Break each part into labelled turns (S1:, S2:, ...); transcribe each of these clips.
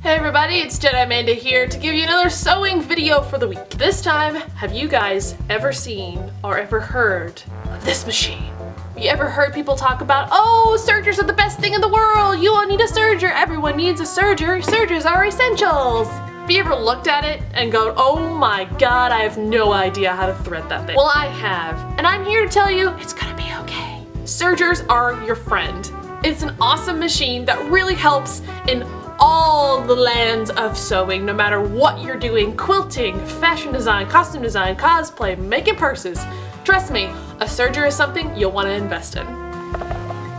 S1: Hey everybody, it's Jedimanda here to give you another sewing video for the week. This time, have you guys ever seen or ever heard of this machine? Have you ever heard people talk about, oh, Sergers are the best thing in the world, you all need a Serger, everyone needs a Serger, Sergers are essentials. Have you ever looked at it and go, oh my god, I have no idea how to thread that thing? Well, I have, and I'm here to tell you it's gonna be okay. Sergers are your friend. It's an awesome machine that really helps in all the lands of sewing, no matter what you're doing, quilting, fashion design, costume design, cosplay, making purses. Trust me, a Serger is something you'll want to invest in.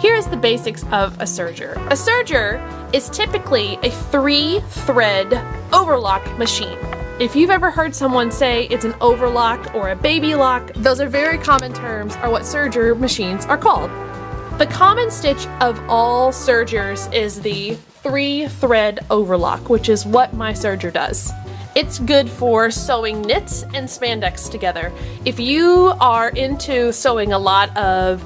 S1: Here's the basics of a Serger. A Serger is typically a 3-thread overlock machine. If you've ever heard someone say it's an overlock or a baby lock, those are very common terms, are what Serger machines are called. The common stitch of all Sergers is the 3-thread overlock, which is what my Serger does. It's good for sewing knits and spandex together. If you are into sewing a lot of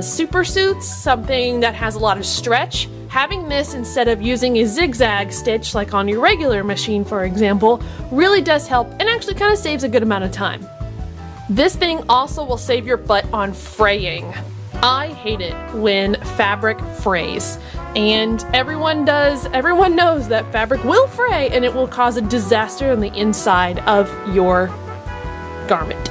S1: super suits, something that has a lot of stretch, having this instead of using a zigzag stitch like on your regular machine, for example, really does help and actually kind of saves a good amount of time. This thing also will save your butt on fraying. I hate it when fabric frays, and everyone knows that fabric will fray and it will cause a disaster on the inside of your garment.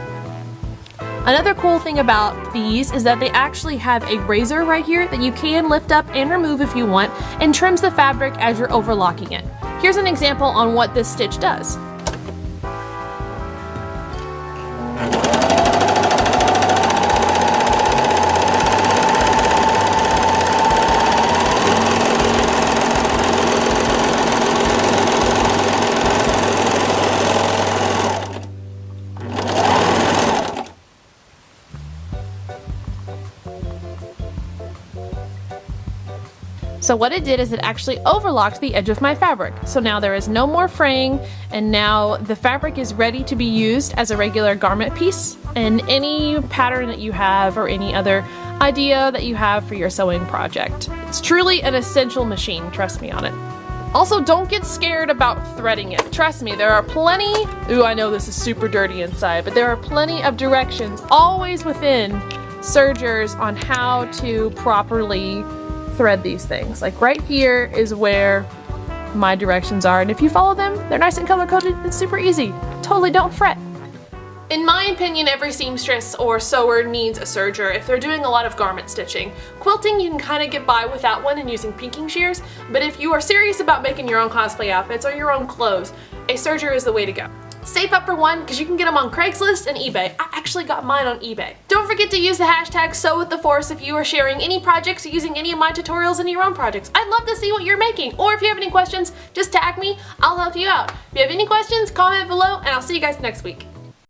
S1: Another cool thing about these is that they actually have a razor right here that you can lift up and remove if you want, and trims the fabric as you're overlocking it. Here's an example on what this stitch does. So what it did is it actually overlocked the edge of my fabric. So now there is no more fraying, and now the fabric is ready to be used as a regular garment piece in any pattern that you have or any other idea that you have for your sewing project. It's truly an essential machine, trust me on it. Also, don't get scared about threading it. Trust me, there are plenty, ooh, I know this is super dirty inside, but there are plenty of directions always within Sergers on how to properly thread these things. Like right here is where my directions are, and if you follow them, they're nice and color-coded. It's super easy. Totally don't fret. In my opinion, every seamstress or sewer needs a Serger if they're doing a lot of garment stitching. Quilting, you can kind of get by without one and using pinking shears, but if you are serious about making your own cosplay outfits or your own clothes, a Serger is the way to go. Save up for one because you can get them on Craigslist and eBay. I actually got mine on eBay. Don't forget to use the hashtag #SewWithTheForce if you are sharing any projects or using any of my tutorials in your own projects. I'd love to see what you're making, or if you have any questions, just tag me, I'll help you out. If you have any questions, comment below, and I'll see you guys next week.